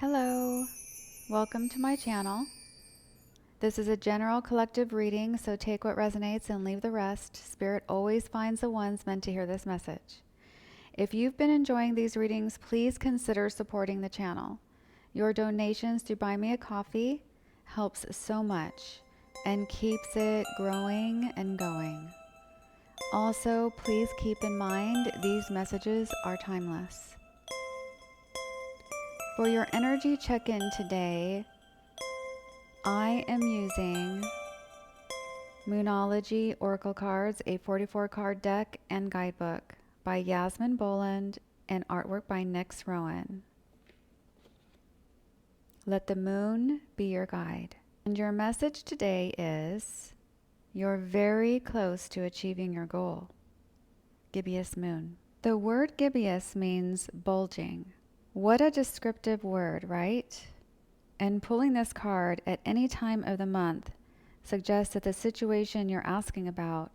Hello, welcome to my channel. This is a general collective reading, so take what resonates and leave the rest. Spirit always finds the ones meant to hear this message. If you've been enjoying these readings, please consider supporting the channel. Your donations to Buy Me a Coffee helps so much and keeps it growing and going. Also, please keep in mind these messages are timeless. For your energy check-in today, I am using Moonology Oracle Cards, a 44-card deck and guidebook by Yasmin Boland and artwork by Nyx Rowan. Let the moon be your guide. And your message today is, you're very close to achieving your goal. Gibbous Moon. The word gibbous means bulging. What a descriptive word, right? And pulling this card at any time of the month suggests that the situation you're asking about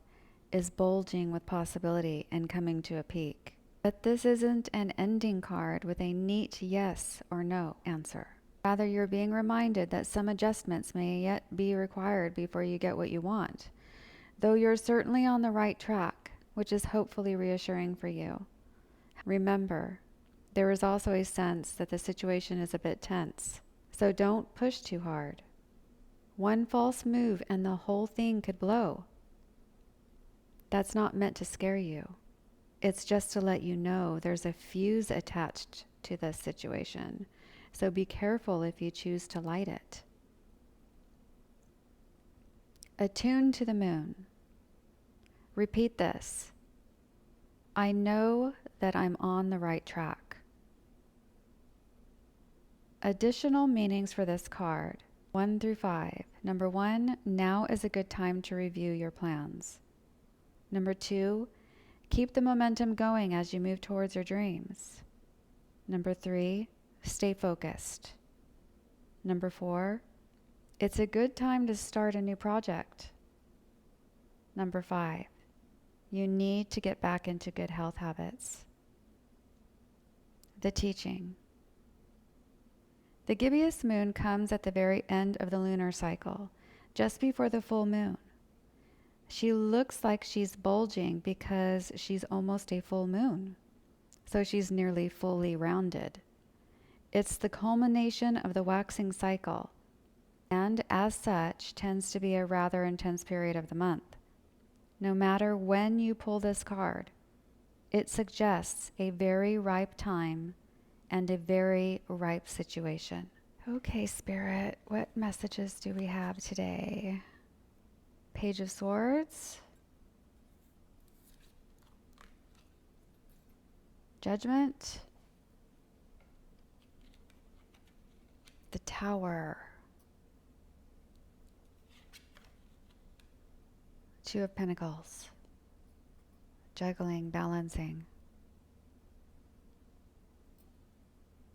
is bulging with possibility and coming to a peak. But this isn't an ending card with a neat yes or no answer. Rather, you're being reminded that some adjustments may yet be required before you get what you want, though you're certainly on the right track, which is hopefully reassuring for you. Remember, there is also a sense that the situation is a bit tense, so don't push too hard. One false move and the whole thing could blow. That's not meant to scare you. It's just to let you know there's a fuse attached to this situation, so be careful if you choose to light it. Attune to the moon. Repeat this. I know that I'm on the right track. Additional meanings for this card, 1 through 5. Number 1, now is a good time to review your plans. Number 2, keep the momentum going as you move towards your dreams. Number 3, stay focused. Number 4, it's a good time to start a new project. Number 5, you need to get back into good health habits. The teaching. The gibbous moon comes at the very end of the lunar cycle, just before the full moon. She looks like she's bulging because she's almost a full moon, so she's nearly fully rounded. It's the culmination of the waxing cycle, and as such tends to be a rather intense period of the month. No matter when you pull this card, it suggests a very ripe time and a very ripe situation. Okay, Spirit, what messages do we have today? Page of Swords, Judgment, the Tower, Two of Pentacles, juggling, balancing,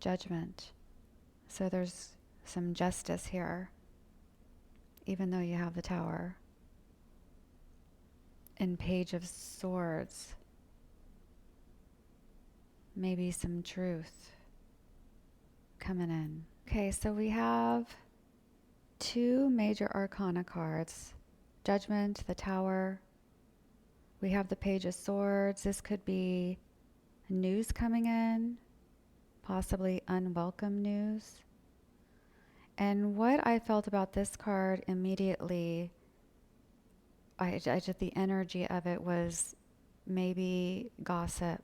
Judgment. So there's some justice here, even though you have the Tower. And Page of Swords, maybe some truth coming in. Okay, so we have 2 major arcana cards, Judgment, the Tower. We have the Page of Swords. This could be news coming in, possibly unwelcome news. And what I felt about this card immediately, I just, the energy of it was maybe gossip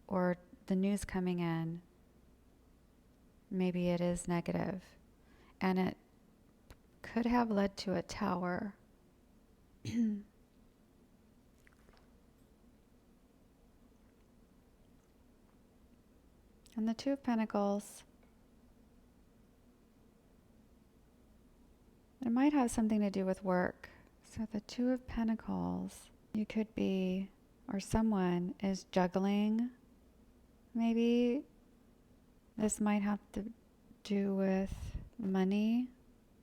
or the news coming in. Maybe it is negative, and it could have led to a tower. And the Two of Pentacles, it might have something to do with work. So the Two of Pentacles, you could be, or someone is juggling. Maybe this might have to do with money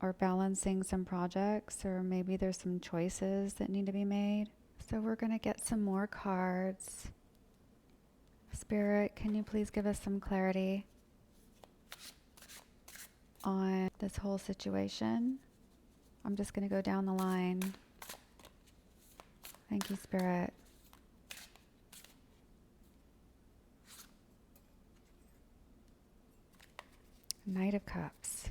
or balancing some projects, or maybe there's some choices that need to be made. So we're going to get some more cards. Spirit, can you please give us some clarity? on this whole situation. I'm just going to go down the line. Thank you, Spirit. Knight of Cups.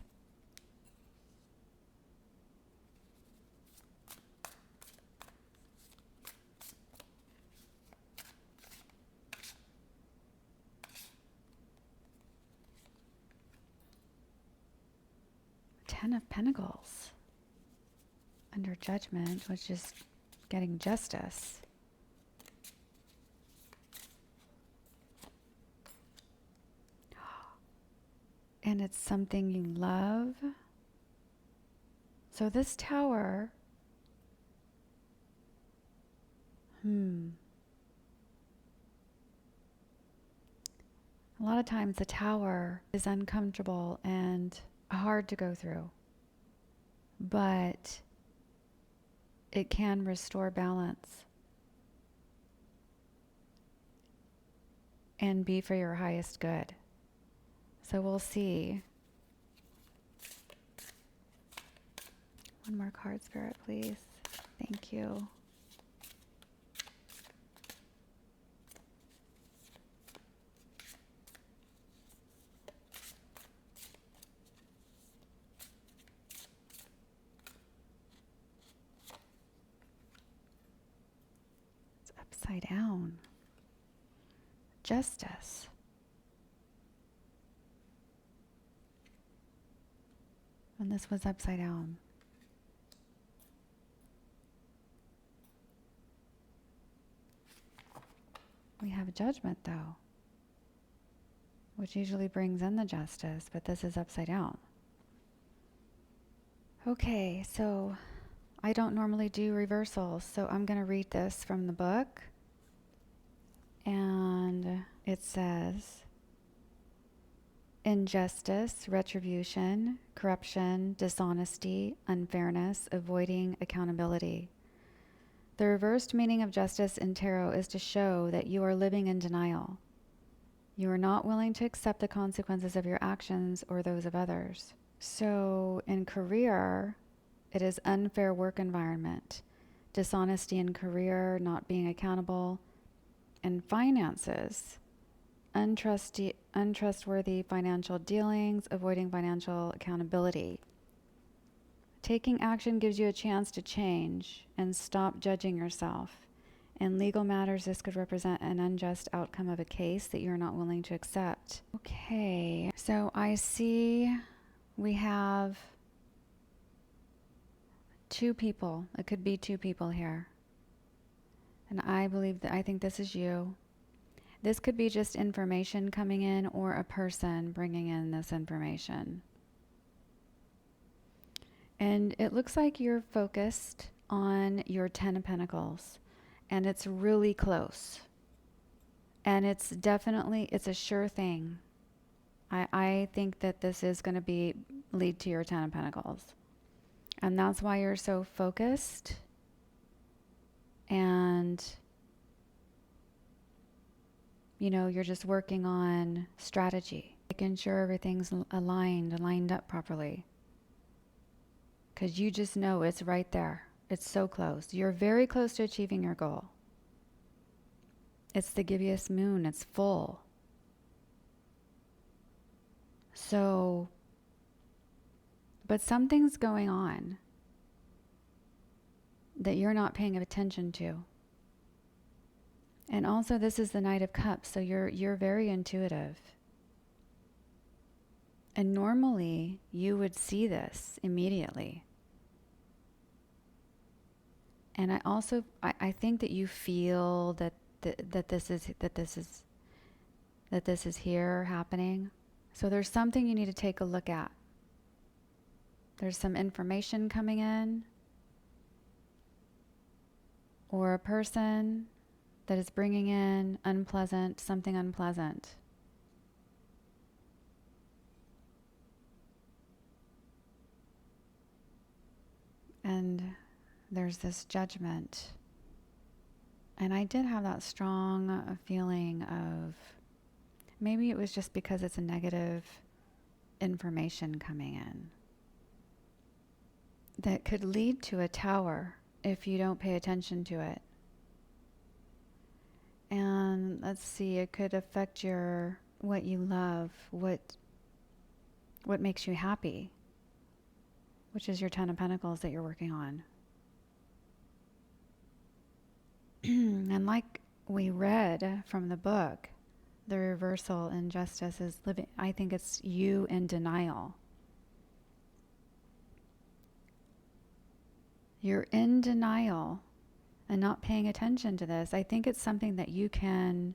Ten of Pentacles. Under Judgment, which is getting justice. And it's something you love. So this Tower, a lot of times the Tower is uncomfortable and hard to go through, but it can restore balance and be for your highest good. So we'll see. One more card, Spirit, please. Thank you. It's upside down. Justice. And this was upside down. We have Judgment, though, which usually brings in the justice, but this is upside down. Okay, so I don't normally do reversals, so I'm going to read this from the book. And it says, injustice, retribution, corruption, dishonesty, unfairness, avoiding accountability. The reversed meaning of justice in tarot is to show that you are living in denial. You are not willing to accept the consequences of your actions or those of others. So in career, it is unfair work environment, dishonesty in career, not being accountable, and finances, untrustworthy financial dealings, avoiding financial accountability. Taking action gives you a chance to change and stop judging yourself. In legal matters, this could represent an unjust outcome of a case that you're not willing to accept. Okay, so I see we have two people. It could be two people here. And I think this is you. This could be just information coming in or a person bringing in this information. And it looks like you're focused on your Ten of Pentacles, and it's really close. And it's a sure thing. I think that this is going to lead to your Ten of Pentacles. And that's why you're so focused and, you're just working on strategy, making sure everything's lined up properly. Because you just know it's right there. It's so close. You're very close to achieving your goal. It's the Gibbous Moon. It's full. So, but something's going on that you're not paying attention to. And also this is the Knight of Cups, so you're very intuitive. And normally you would see this immediately. And I think that you feel that this is here happening. So there's something you need to take a look at. There's some information coming in, or a person that is bringing in something unpleasant. And there's this Judgment. And I did have that strong feeling of, maybe it was just because it's a negative information coming in that could lead to a tower if you don't pay attention to it. And let's see, it could affect what you love, what makes you happy, which is your 10 of Pentacles that you're working on. And like we read from the book, the reversal in justice is living. I think it's you in denial. You're in denial and not paying attention to this. I think it's something that you can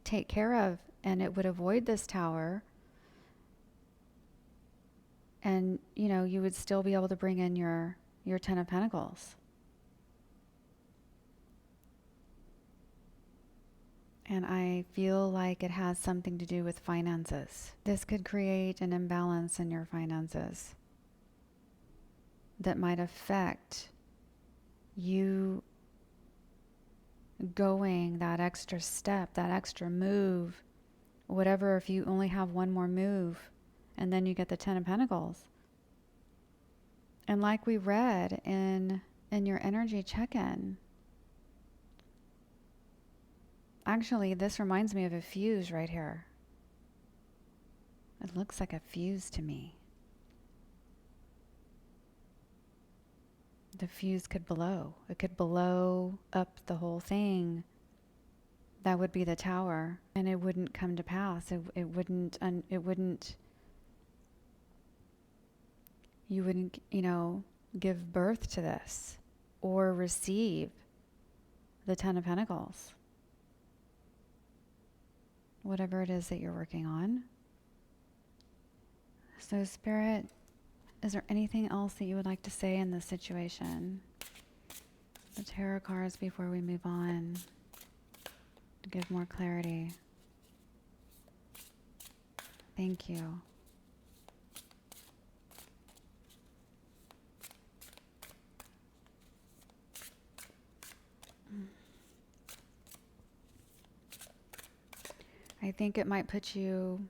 take care of, and it would avoid this tower. And, you would still be able to bring in your 10 of Pentacles. And I feel like it has something to do with finances. This could create an imbalance in your finances that might affect you going that extra step, that extra move, whatever, if you only have one more move, and then you get the 10 of Pentacles. And like we read in your energy check-in, actually, this reminds me of a fuse right here. It looks like a fuse to me. The fuse could blow. It could blow up the whole thing. That would be the tower, and it wouldn't come to pass. You wouldn't, give birth to this or receive the 10 of Pentacles. Whatever it is that you're working on. So, Spirit, is there anything else that you would like to say in this situation? The tarot cards before we move on to give more clarity. Thank you. I think it might put you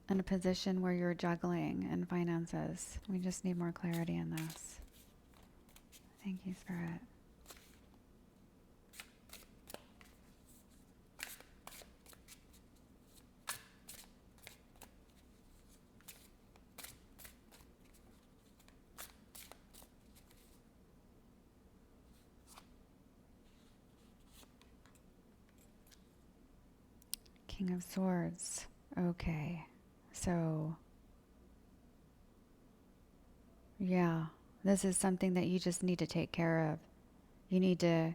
in a position where you're juggling in finances. We just need more clarity in this. Thank you, Spirit. King of Swords. Okay. So, yeah, this is something that you just need to take care of. You need to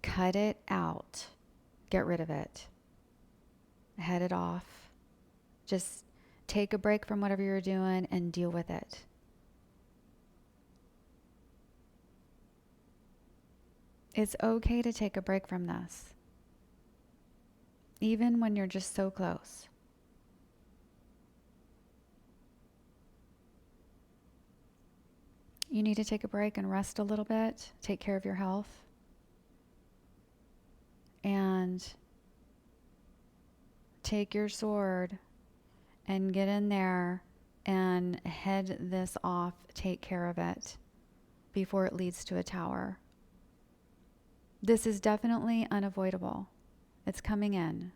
cut it out. Get rid of it. Head it off. Just take a break from whatever you're doing and deal with it. It's okay to take a break from this, even when you're just so close. You need to take a break and rest a little bit, take care of your health, and take your sword and get in there and head this off, take care of it before it leads to a tower. This is definitely unavoidable. It's coming in.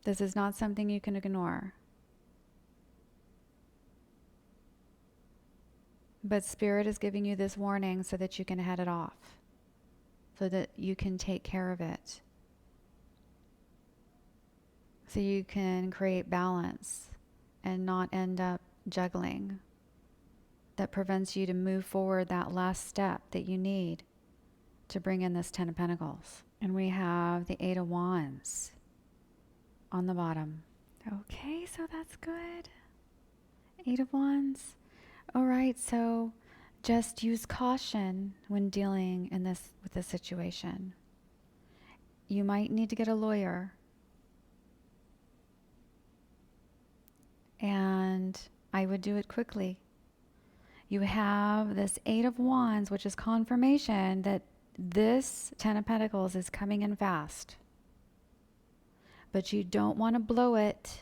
This is not something you can ignore. But Spirit is giving you this warning so that you can head it off, so that you can take care of it, so you can create balance and not end up juggling. That prevents you to move forward that last step that you need to bring in this 10 of Pentacles. And we have the 8 of Wands on the bottom. Okay, so that's good. 8 of Wands. All right, so just use caution when dealing with this situation. You might need to get a lawyer. And I would do it quickly. You have this 8 of Wands, which is confirmation that this 10 of Pentacles is coming in fast. But you don't want to blow it.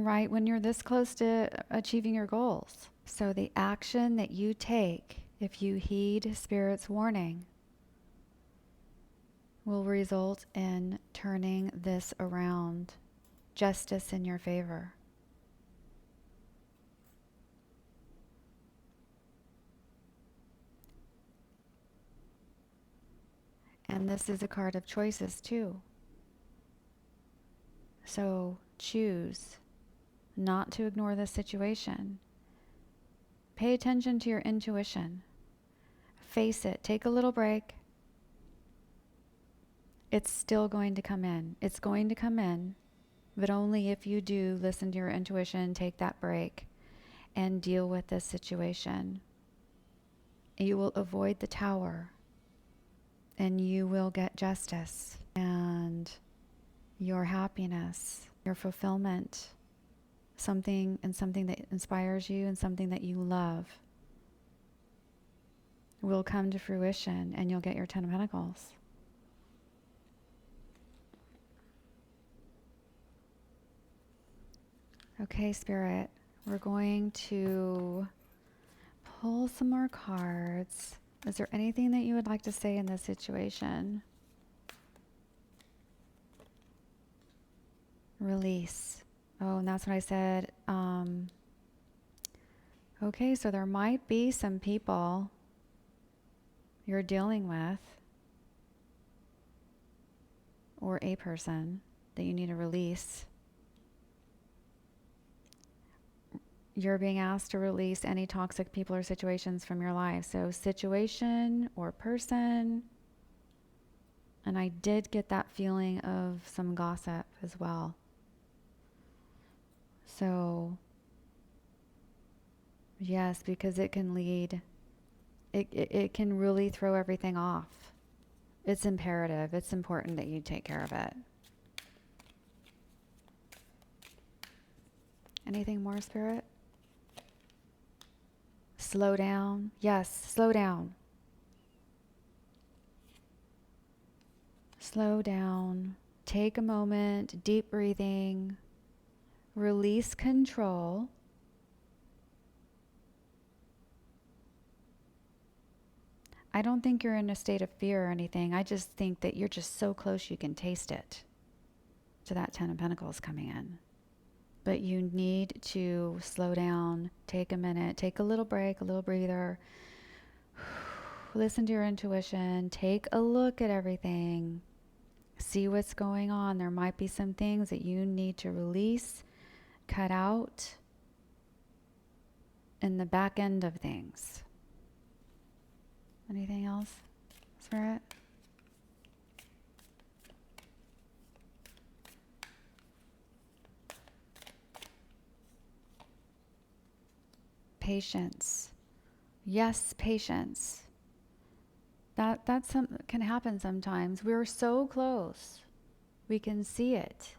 right when you're this close to achieving your goals. So the action that you take, if you heed Spirit's warning, will result in turning this around, justice in your favor. And this is a card of choices too. So choose not to ignore this situation. Pay attention to your intuition. Face it. Take a little break. It's still going to come in. It's going to come in, but only if you do listen to your intuition, take that break, and deal with this situation. You will avoid the tower, and you will get justice and your happiness, your fulfillment, something that inspires you and something that you love will come to fruition, and you'll get your 10 of Pentacles. Okay, Spirit, we're going to pull some more cards. Is there anything that you would like to say in this situation? Release. Oh, and that's what I said. Okay, so there might be some people you're dealing with, or a person that you need to release. You're being asked to release any toxic people or situations from your life. So situation or person. And I did get that feeling of some gossip as well. So yes, because it can lead, it can really throw everything off. It's imperative. It's important that you take care of it. Anything more, Spirit? Slow down. Yes, slow down. Slow down. Take a moment, deep breathing. Release control. I don't think you're in a state of fear or anything. I just think that you're just so close you can taste it to that 10 of Pentacles coming in. But you need to slow down, take a minute, take a little break, a little breather. Listen to your intuition, take a look at everything, see what's going on. There might be some things that you need to release, cut out in the back end of things. Anything else, Spirit? Patience. Yes, patience. That's can happen sometimes. We're so close. We can see it.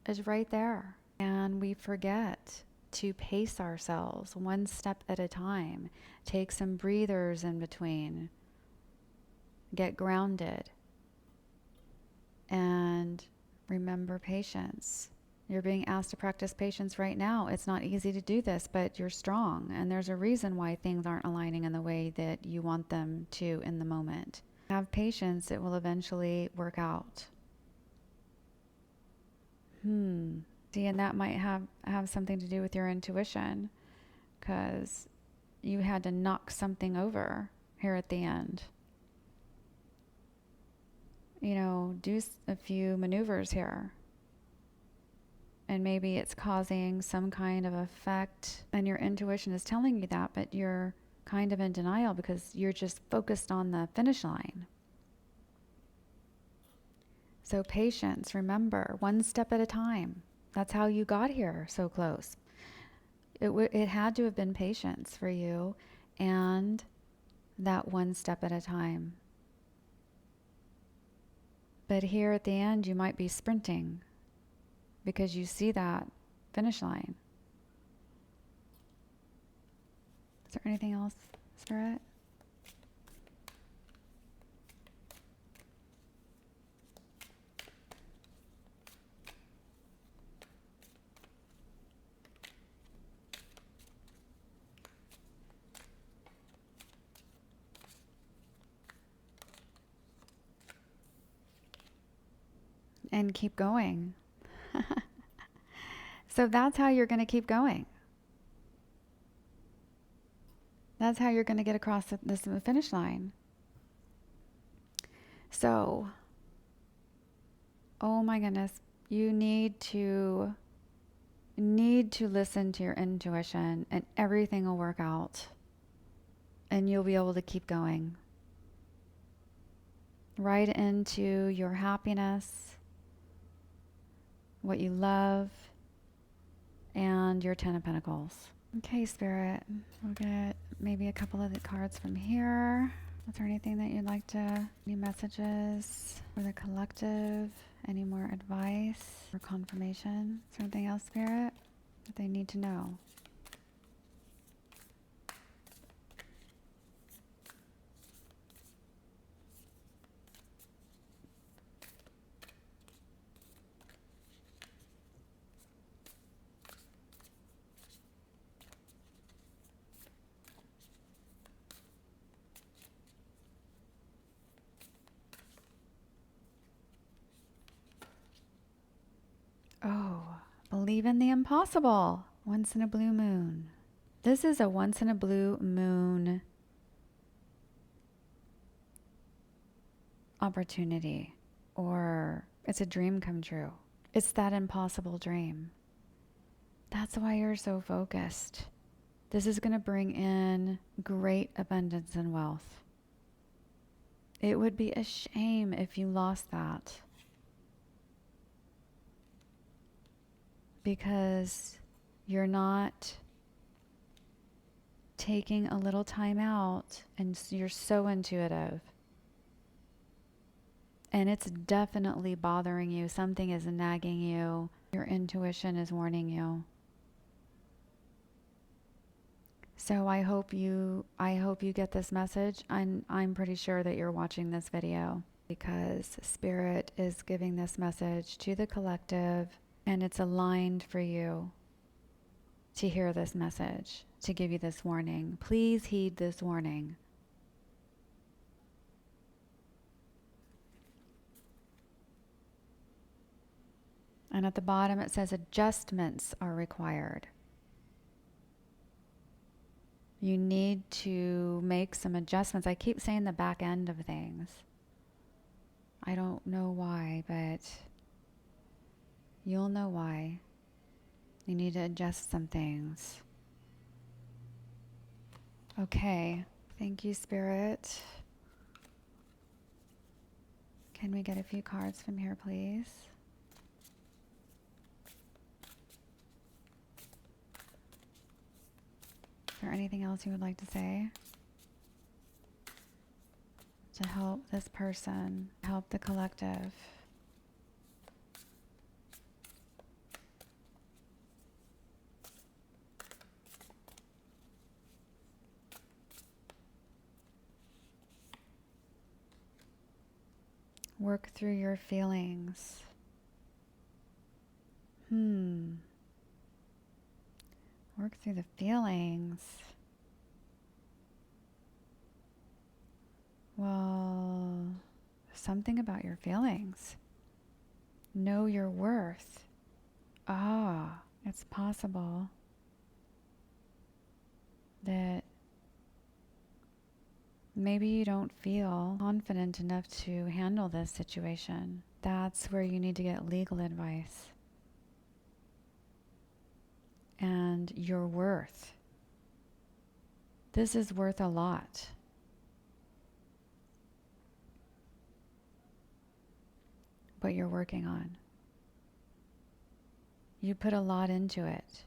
It's right there. And we forget to pace ourselves one step at a time. Take some breathers in between. Get grounded. And remember patience. You're being asked to practice patience right now. It's not easy to do this, but you're strong. And there's a reason why things aren't aligning in the way that you want them to in the moment. Have patience. It will eventually work out. See, and that might have something to do with your intuition, because you had to knock something over here at the end. You know, do a few maneuvers here. And maybe it's causing some kind of effect, and your intuition is telling you that, but you're kind of in denial because you're just focused on the finish line. So patience, remember, one step at a time. That's how you got here so close. It had to have been patience for you, and that one step at a time. But here at the end, you might be sprinting because you see that finish line. Is there anything else, Spirit? and keep going. So that's how you're going to keep going. That's how you're going to get across this finish line. So, oh my goodness, you need to listen to your intuition, and everything will work out. And you'll be able to keep going right into your happiness, what you love, and your 10 of Pentacles. Okay, Spirit, we'll get maybe a couple of the cards from here. Is there anything that you'd like to, any messages for the collective? Any more advice or confirmation? Is there anything else, Spirit, that they need to know? Oh, believe in the impossible. Once in a blue moon. This is a once in a blue moon opportunity, or it's a dream come true. It's that impossible dream. That's why you're so focused. This is going to bring in great abundance and wealth. It would be a shame if you lost that. Because you're not taking a little time out, and you're so intuitive. And it's definitely bothering you. Something is nagging you. Your intuition is warning you. So I hope you get this message. I'm pretty sure that you're watching this video because Spirit is giving this message to the collective. And it's aligned for you to hear this message, to give you this warning. Please heed this warning. And at the bottom it says adjustments are required. You need to make some adjustments. I keep saying the back end of things. I don't know why, but you'll know why. You need to adjust some things. Okay. Thank you, Spirit. Can we get a few cards from here, please? Is there anything else you would like to say to help this person, help the collective? Work through your feelings. Work through the feelings. Well, something about your feelings. Know your worth. Ah, it's possible that maybe you don't feel confident enough to handle this situation. That's where you need to get legal advice. And your worth. This is worth a lot. What you're working on. You put a lot into it.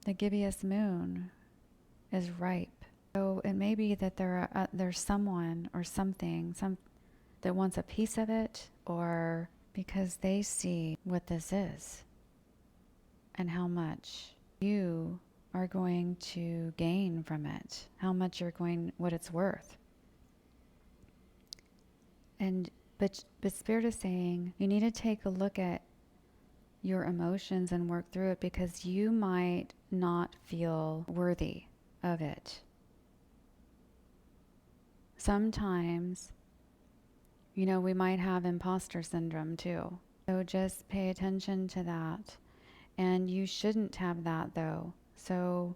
The Gibbous Moon is ripe. So it may be that there's someone or something that wants a piece of it, or because they see what this is and how much you are going to gain from it, what it's worth. But Spirit is saying you need to take a look at your emotions and work through it, because you might not feel worthy of it. Sometimes You know, we might have imposter syndrome too. So just pay attention to that. And you shouldn't have that though. So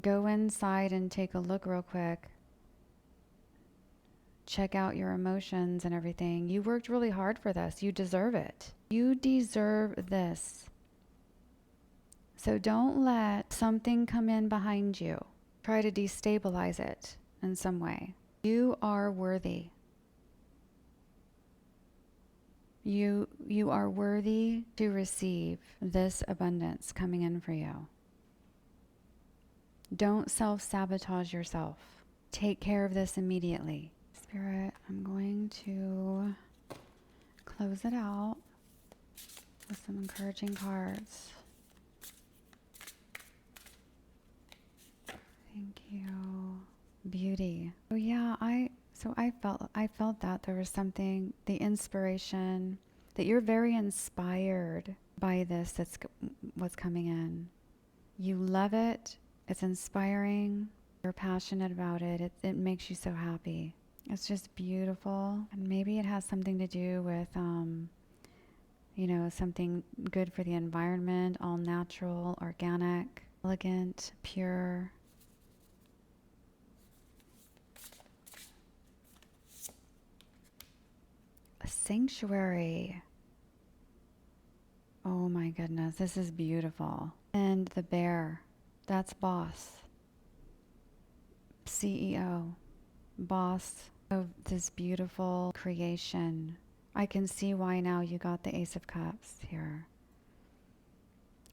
go inside and take a look real quick. Check out your emotions and everything. You worked really hard for this. You deserve it. You deserve this. So don't let something come in behind you. Try to destabilize it in some way. You are worthy. You are worthy to receive this abundance coming in for you. Don't self-sabotage yourself. Take care of this immediately. Spirit, I'm going to close it out with some encouraging cards. Thank you. Beauty. Oh yeah, I felt that there was something, the inspiration, that you're very inspired by this. That's what's coming in. You love it. It's inspiring. You're passionate about it. It makes you so happy. It's just beautiful. And maybe it has something to do with, you know, something good for the environment, all natural, organic, elegant, pure. A sanctuary. Oh my goodness, this is beautiful. And the bear, that's boss. CEO, boss of this beautiful creation. I can see why now you got the Ace of Cups here.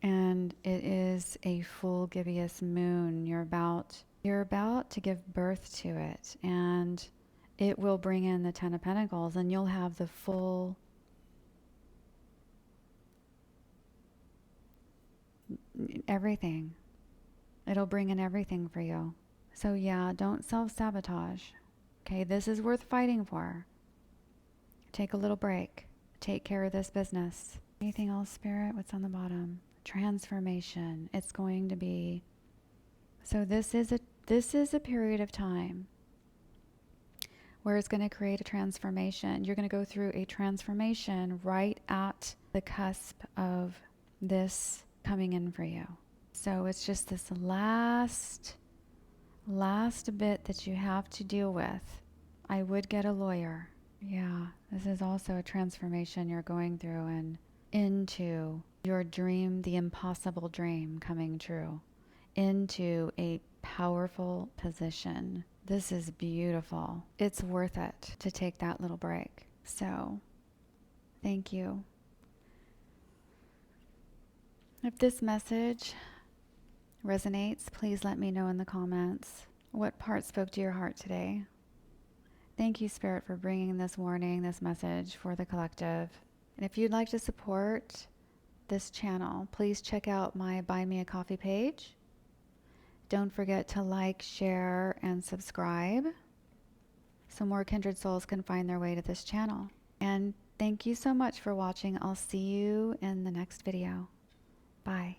And it is a full gibbous moon. You're about to give birth to it, and it will bring in the Ten of Pentacles, and you'll have the full everything. It'll bring in everything for you. So yeah, don't self-sabotage. Okay, this is worth fighting for. Take a little break. Take care of this business. Anything else, Spirit? What's on the bottom? Transformation. It's going to be. So this is a period of time where it's going to create a transformation. You're going to go through a transformation right at the cusp of this coming in for you. So it's just this last bit that you have to deal with. I would get a lawyer. Yeah, this is also a transformation you're going through and into your dream, the impossible dream coming true, into a powerful position. This is beautiful. It's worth it to take that little break. So, thank you. If this message resonates, please let me know in the comments what part spoke to your heart today. Thank you, Spirit, for bringing this warning, this message for the collective. And if you'd like to support this channel, please check out my Buy Me a Coffee page. Don't forget to like, share, and subscribe so more kindred souls can find their way to this channel. And thank you so much for watching. I'll see you in the next video. Bye.